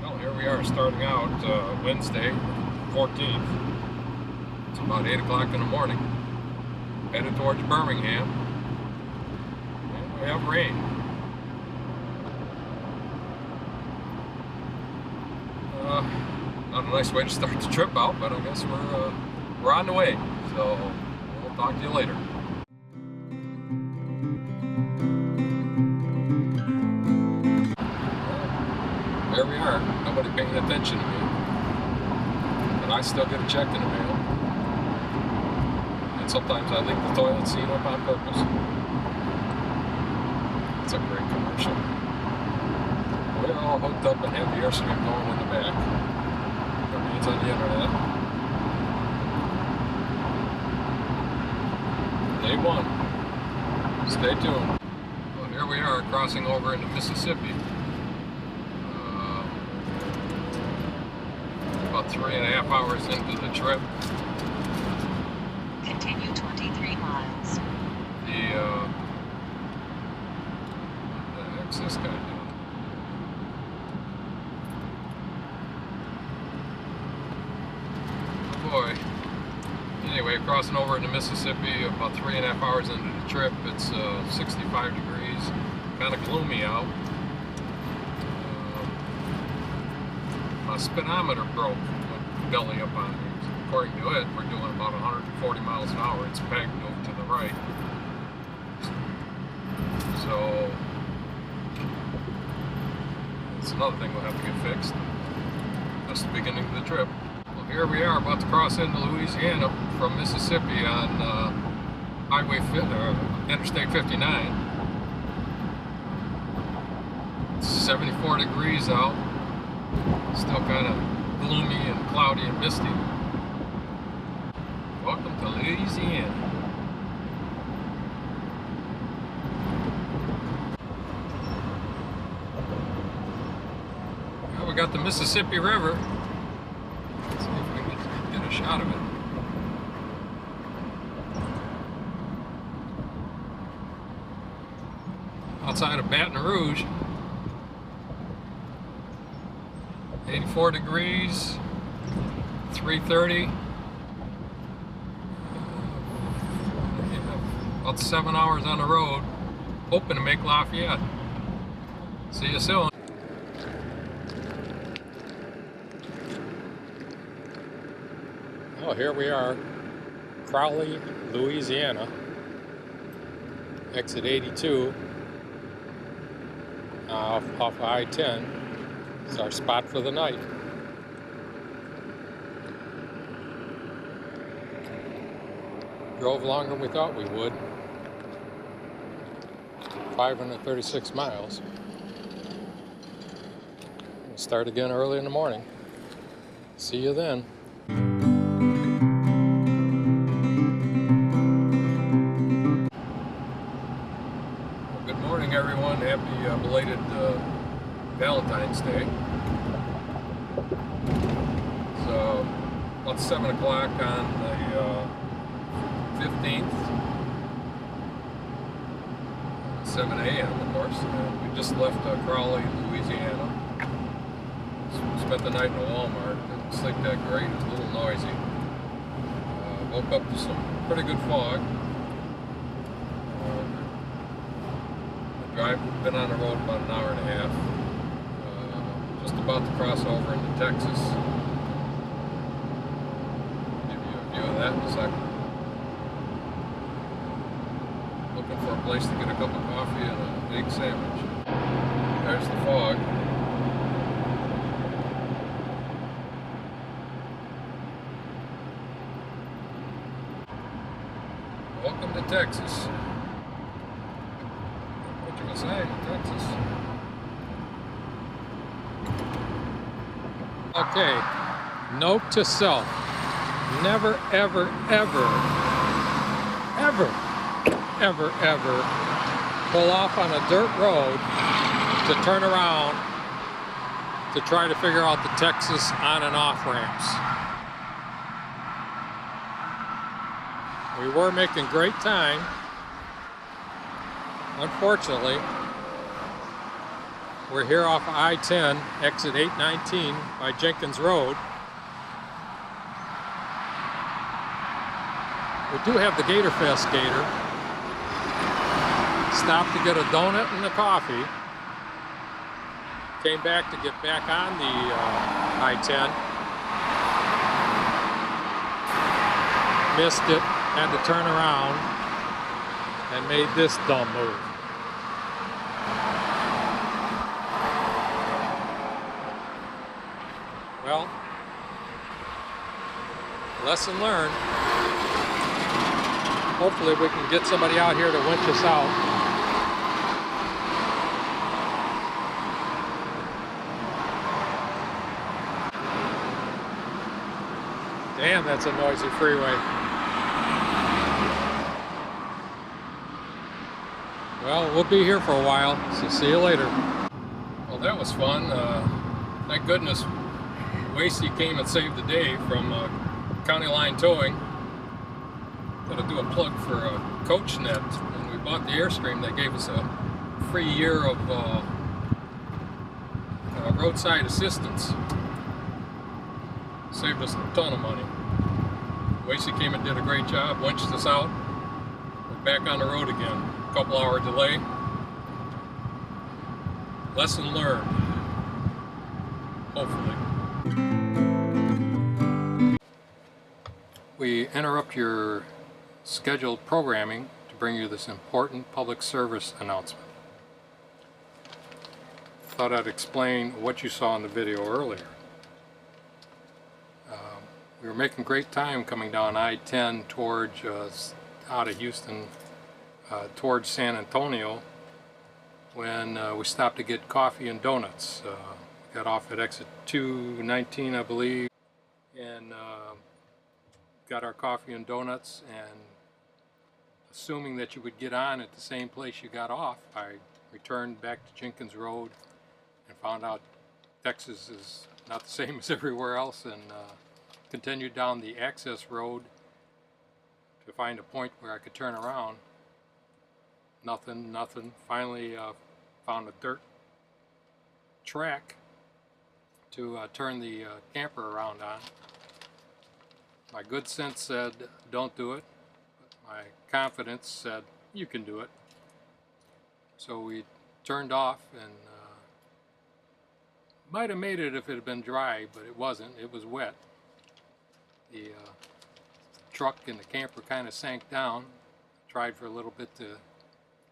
Well, here we are starting out Wednesday, 14th. It's about 8 o'clock in the morning. Headed towards Birmingham. And we have rain. Not a nice way to start the trip out, but I guess we're on the way. So we'll talk to you later. There we are. Nobody paying attention to me. But I still get a check in the mail. And sometimes I leave the toilet seat up on purpose. It's a great commercial. We're all hooked up and have the airstream going in the back. Remains on the internet. Day one. Stay tuned. Well, here we are crossing over into Mississippi. About 3.5 hours into the trip. Continue 23 miles. What the heck's this guy doing? Oh boy. Anyway, crossing over into Mississippi, about 3.5 hours into the trip. It's 65 degrees, kind of gloomy out. My speedometer broke, went belly up on me. According to it, we're doing about 140 miles an hour. It's pegged over to the right. So, it's another thing we'll have to get fixed. That's the beginning of the trip. Well, here we are about to cross into Louisiana from Mississippi on Interstate 59. It's 74 degrees out. Still kind of gloomy and cloudy and misty. Welcome to Louisiana. Well, we got the Mississippi River. Let's see if we can get a shot of it. Outside of Baton Rouge. 84 degrees, 3:30, about 7 hours on the road, hoping to make Lafayette. See you soon. Well, here we are, Crowley, Louisiana, exit 82, off I-10. It's our spot for the night. Drove longer than we thought we would. 536 miles. We'll start again early in the morning. See you then. Well, good morning, everyone. Happy belated Valentine's Day. So, about 7 o'clock on the 15th. 7 a.m. of course. We just left Crowley, Louisiana. So we spent the night in a Walmart. Didn't sleep that great. It was a little noisy. Woke up to some pretty good fog. The drive, been on the road about an hour and a half. Just about to cross over into Texas. Give you a view of that in a second. Looking for a place to get a cup of coffee and an egg sandwich. There's the fog. Welcome to Texas. What you gonna say, Texas? Okay, note to self, never, ever, ever, ever, ever, ever pull off on a dirt road to turn around to try to figure out the Texas on and off ramps. We were making great time. Unfortunately, We're here off of I-10, exit 819 by Jenkins Road. We do have the Gator Fest gator. Stopped to get a donut and a coffee. Came back to get back on the I-10. Missed it, had to turn around, and made this dumb move. Well, lesson learned. Hopefully we can get somebody out here to winch us out. Damn, that's a noisy freeway. Well, we'll be here for a while, so see you later. Well, that was fun. Thank goodness Wasey came and saved the day from County Line Towing. Got to do a plug for CoachNet. When we bought the Airstream, they gave us a free year of roadside assistance. Saved us a ton of money. Wasey came and did a great job, winched us out. We're back on the road again. A couple hour delay. Lesson learned. Hopefully. We interrupt your scheduled programming to bring you this important public service announcement. Thought I'd explain what you saw in the video earlier. We were making great time coming down I-10 towards out of Houston towards San Antonio when we stopped to get coffee and donuts. Got off at exit 219, I believe, and got our coffee and donuts, and assuming that you would get on at the same place you got off, I returned back to Jenkins Road and found out Texas is not the same as everywhere else, and continued down the access road to find a point where I could turn around. Nothing. Finally found a dirt track to turn the camper around on. My good sense said, don't do it. But my confidence said, you can do it. So we turned off, and might have made it if it had been dry, but it wasn't. It was wet. The truck and the camper kind of sank down. Tried for a little bit to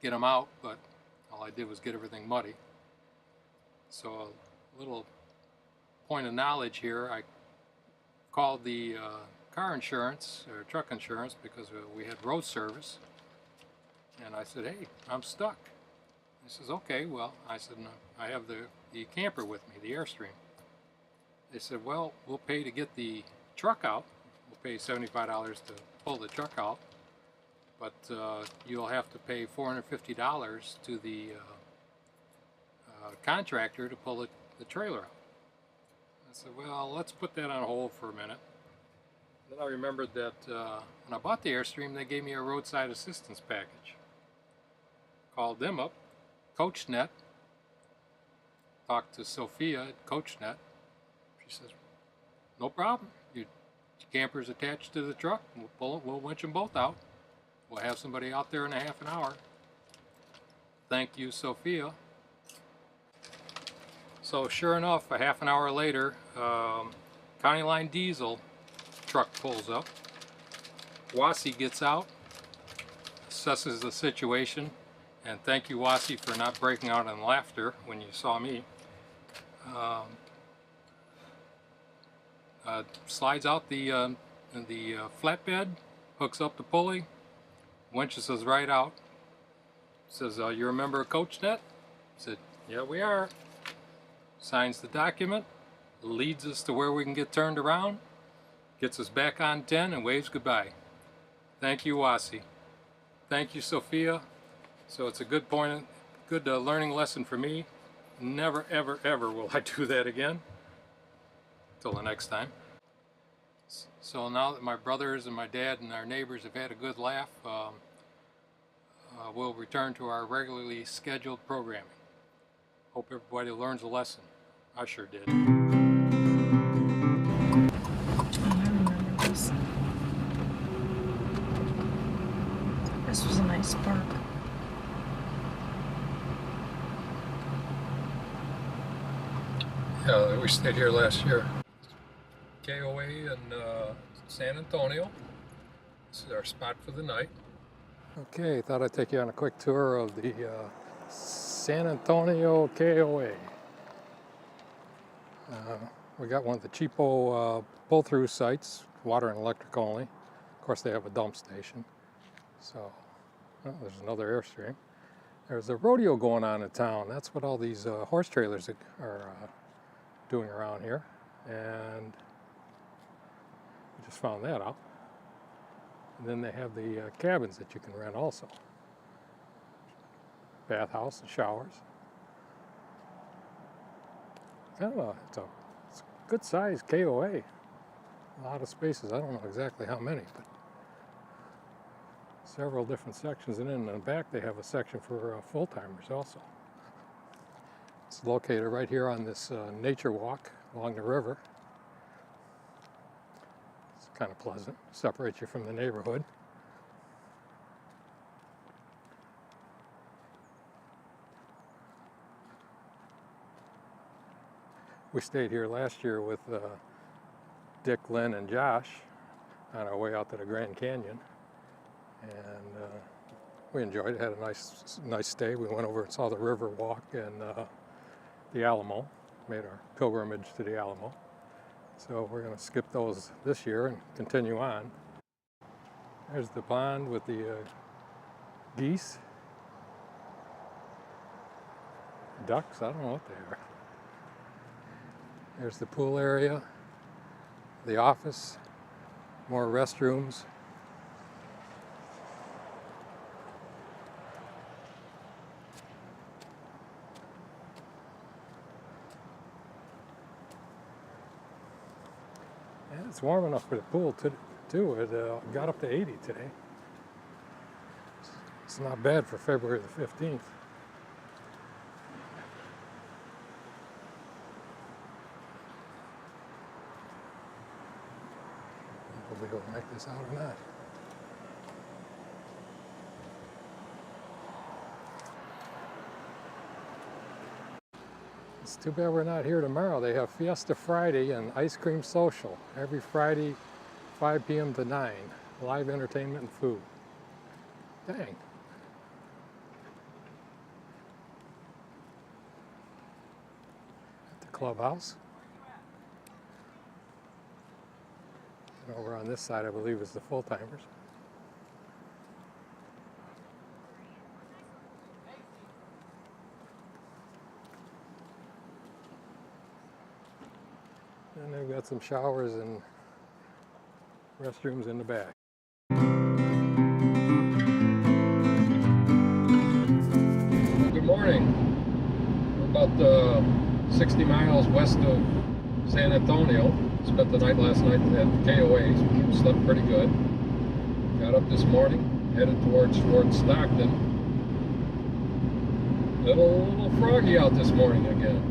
get them out, but all I did was get everything muddy. So a little point of knowledge here, I called the car insurance or truck insurance because we had road service, and I said, hey, I'm stuck. He says, okay, well, I said, no, I have the camper with me, the Airstream. They said, well, we'll pay to get the truck out. We'll pay $75 to pull the truck out, but you'll have to pay $450 to the contractor to pull the trailer out. I said, well, let's put that on hold for a minute. Then I remembered that when I bought the Airstream, they gave me a roadside assistance package. Called them up, CoachNet, talked to Sophia at CoachNet. She says, no problem. Your camper's attached to the truck. We'll pull it. We'll winch them both out. We'll have somebody out there in a half an hour. Thank you, Sophia. So sure enough, a half an hour later, County Line Diesel truck pulls up. Wasi gets out, assesses the situation, and thank you, Wasi, for not breaking out in laughter when you saw me. Slides out the flatbed, hooks up the pulley, winches us right out. Says, you remember CoachNet? I said, yeah, we are. Signs the document, leads us to where we can get turned around, gets us back on 10, and waves goodbye. Thank you, Wasi. Thank you, Sophia. So it's a good learning lesson for me. Never, ever, ever will I do that again. Till the next time. So now that my brothers and my dad and our neighbors have had a good laugh, we'll return to our regularly scheduled programming. Hope everybody learns a lesson. I sure did. Oh, I remember this. This was a nice park. Yeah, we stayed here last year. KOA in San Antonio. This is our spot for the night. Okay, thought I'd take you on a quick tour of the San Antonio KOA. We got one of the cheapo pull-through sites, water and electric only. Of course, they have a dump station. So, well, there's another Airstream. There's a rodeo going on in town. That's what all these horse trailers are doing around here. And we just found that out. And then they have the cabins that you can rent also. Bathhouse and showers. Kind of it's a good size KOA. A lot of spaces. I don't know exactly how many, but several different sections. And then in the back they have a section for full-timers also. It's located right here on this nature walk along the river. It's kind of pleasant. Separates you from the neighborhood. We stayed here last year with Dick, Lynn, and Josh on our way out to the Grand Canyon, and we enjoyed it. Had a nice stay. We went over and saw the river walk and the Alamo. Made our pilgrimage to the Alamo. So we're going to skip those this year and continue on. There's the pond with the geese, ducks. I don't know what they are. There's the pool area, the office, more restrooms. And it's warm enough for the pool too. It got up to 80 today. It's not bad for February the 15th. We'll be able to make this out or not. It's too bad we're not here tomorrow. They have Fiesta Friday and Ice Cream Social every Friday, 5 p.m. to 9. Live entertainment and food. Dang. At the clubhouse. And over on this side, I believe, is the full-timers. And they've got some showers and restrooms in the back. Good morning. We're about 60 miles west of San Antonio. Spent the night last night at KOA's. Slept pretty good. Got up this morning, headed towards Stockton. Little froggy out this morning again.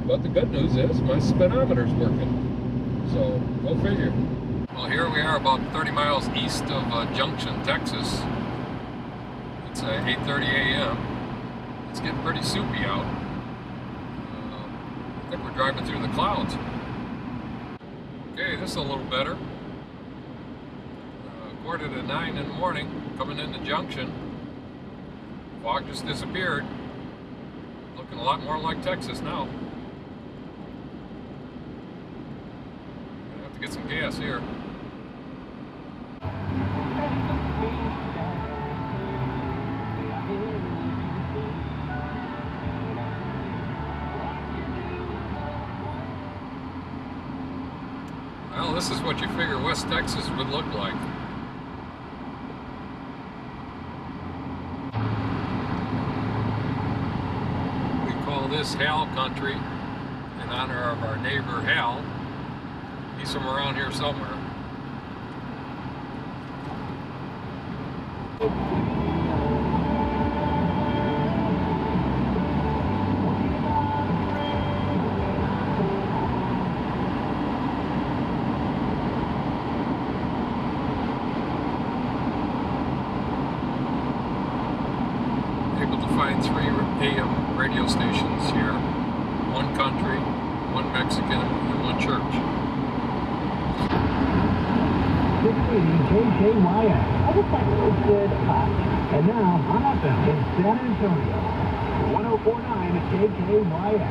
But the good news is my speedometer's working. So go figure. Well, here we are about 30 miles east of Junction, Texas. It's 8:30 a.m. It's getting pretty soupy out. I think we're driving through the clouds. Okay, this is a little better. 8:45 in the morning, coming into Junction. Fog just disappeared. Looking a lot more like Texas now. Gonna have to get some gas here. Well, this is what you figure West Texas would look like. We call this Hal Country in honor of our neighbor Hal. He's from around here somewhere. to find 3 AM radio stations here. 1 country, 1 Mexican, and 1 church. 680 KKYS. I just like it said hot. And now on FM in San Antonio. 1049 KKYS.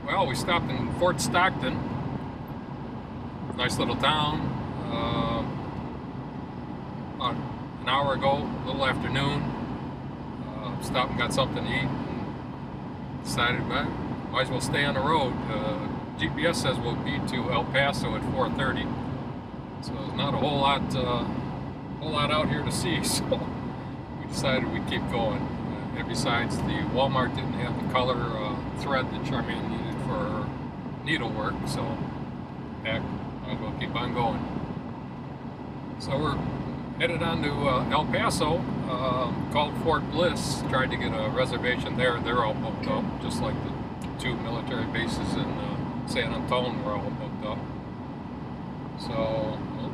Well, we stopped in Fort Stockton. Nice little town. About an hour ago, a little afternoon. Stopped and got something to eat. And decided, well, might as well stay on the road. GPS says we'll be to El Paso at 4:30. So there's not a whole lot out here to see. So we decided we'd keep going. And besides, the Walmart didn't have the color thread that Charmaine needed for her needlework, so heck, might as well keep on going. So we're headed on to El Paso, called Fort Bliss. Tried to get a reservation there. They're all booked up, just like the 2 military bases in San Antonio were all booked up. So we'll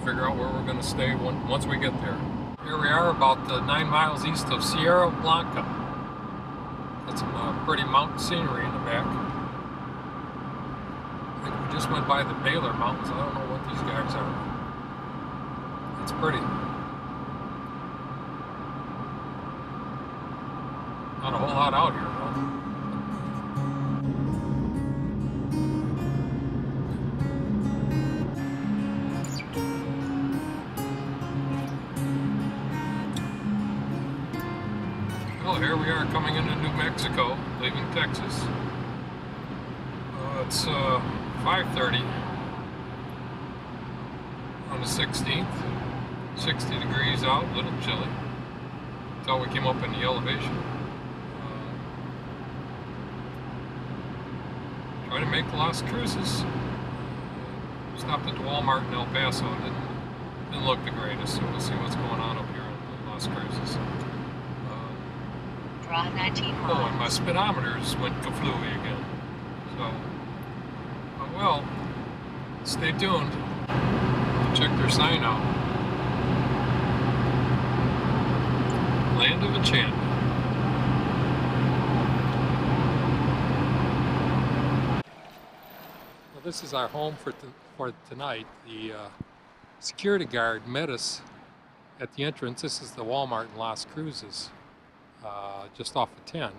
figure out where we're going to stay once we get there. Here we are, about 9 miles east of Sierra Blanca. Got some pretty mountain scenery in the back. I think we just went by the Baylor Mountains. I don't know what these guys are. It's pretty. Not a whole lot out here, though. Well, here we are coming into New Mexico, leaving Texas. It's 5:30 on the 16th. 60 degrees out, a little chilly. Until we came up in the elevation. Trying to make Las Cruces. Stopped at the Walmart in El Paso. Didn't look the greatest, so we'll see what's going on up here in Las Cruces. Draw 19 Oh, and my miles. speedometers went kaflooey again. So, well, stay tuned. Check their sign out. Land of Enchantment. Well, this is our home for tonight. The security guard met us at the entrance. This is the Walmart in Las Cruces, just off of 10.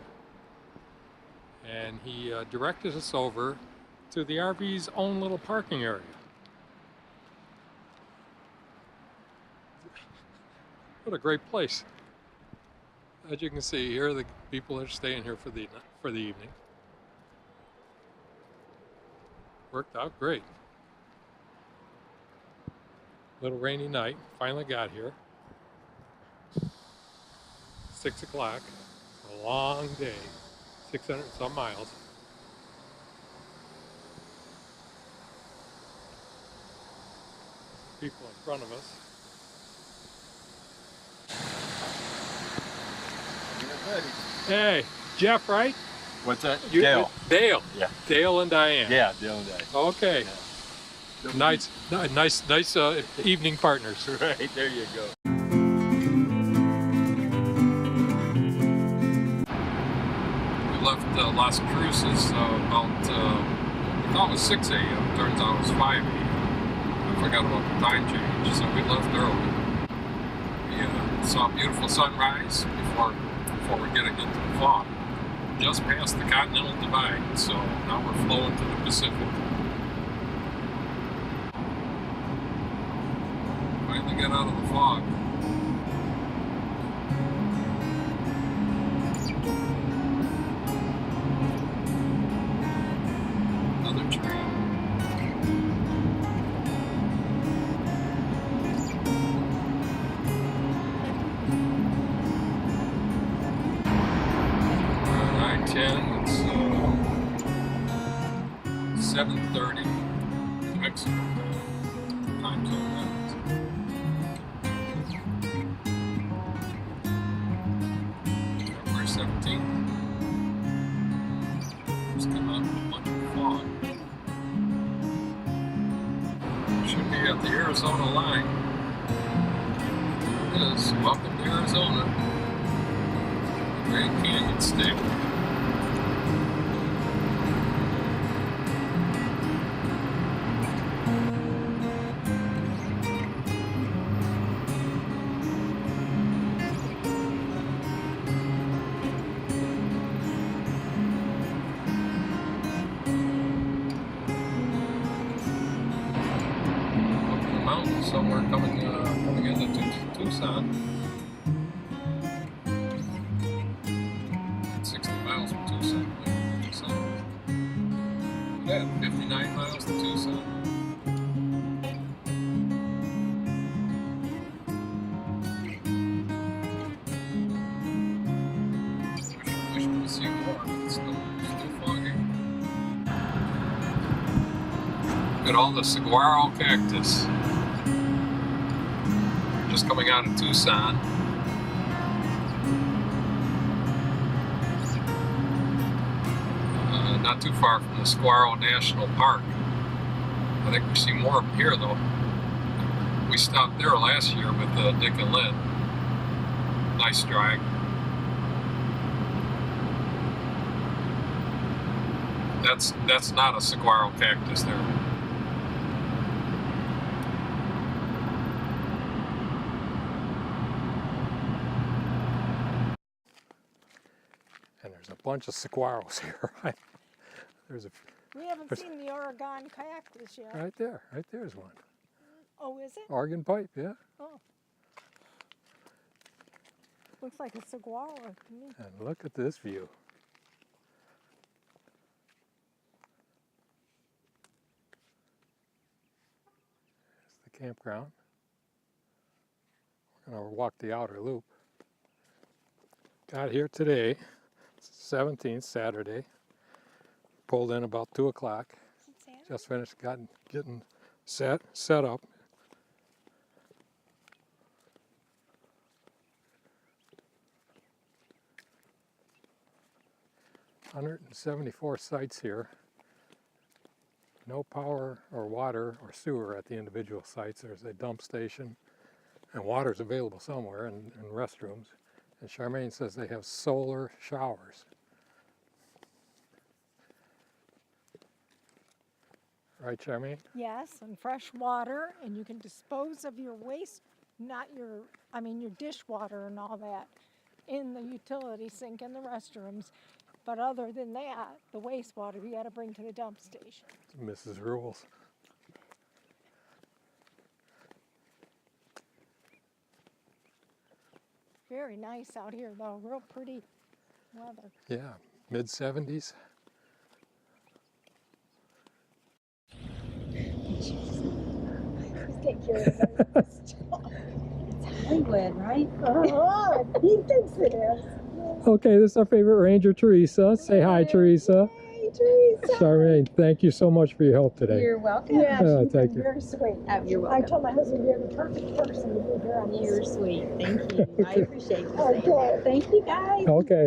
And he directed us over to the RV's own little parking area. What a great place. As you can see, here are the people that are staying here for the evening. Worked out great. Little rainy night. Finally got here. 6 o'clock. A long day. 600 and some miles. People in front of us. Hey, Jeff, right? What's that? You- Dale. Dale. Yeah. Dale and Diane. Yeah, Dale and Diane. Okay. Yeah. Nice evening partners. Right, there you go. We left Las Cruces about, I thought it was 6 a.m. Turns out it was 5 a.m. I forgot about the time change, so we left early. We saw a beautiful sunrise before we're getting into the fog. Just past the Continental Divide, so now we're flowing to the Pacific. Finally get out of the fog. Another train. It's 7:30 Mexico time zone. 17th. Just come out with a bunch of fog. Should be at the Arizona line. It is. Welcome to Arizona. Grand Canyon State. Somewhere coming into Tucson. 60 miles from Tucson. Yeah, 59 miles to Tucson. Wish we could see more. It's still foggy. Look at all the saguaro cactus. Just coming out of Tucson. Not too far from the Saguaro National Park. I think we see more up here though. We stopped there last year with Dick and Lynn. Nice drag. That's not a saguaro cactus there. And there's a bunch of saguaros here. We haven't seen the Oregon cactus yet. Right there's one. Oh, is it? Oregon pipe, yeah. Oh. Looks like a saguaro to me. And look at this view. There's the campground. We're going to walk the outer loop. Got here today, 17th, Saturday. Pulled in about 2 o'clock. Just finished getting set up. $174 sites here. No power or water or sewer at the individual sites. There's a dump station and water's available somewhere and restrooms. And Charmaine says they have solar showers. Right, Charmaine? Yes, and fresh water, and you can dispose of your waste, your dishwater and all that, in the utility sink in the restrooms. But other than that, the wastewater you got to bring to the dump station. Mrs. Rules. Very nice out here, though. Real pretty weather. Yeah, mid-70s. Take care of It's Hollywood, right? he thinks it is. Okay, this is our favorite ranger, Teresa. Say hi, Teresa. Hey, Teresa. Charmaine, thank you so much for your help today. You're welcome. Yeah, she's thank been you. very sweet. You're I welcome. told my husband you're the perfect person to be here on this. You're sweet. Thank you. I appreciate you saying Okay. that. Thank you, guys. Okay.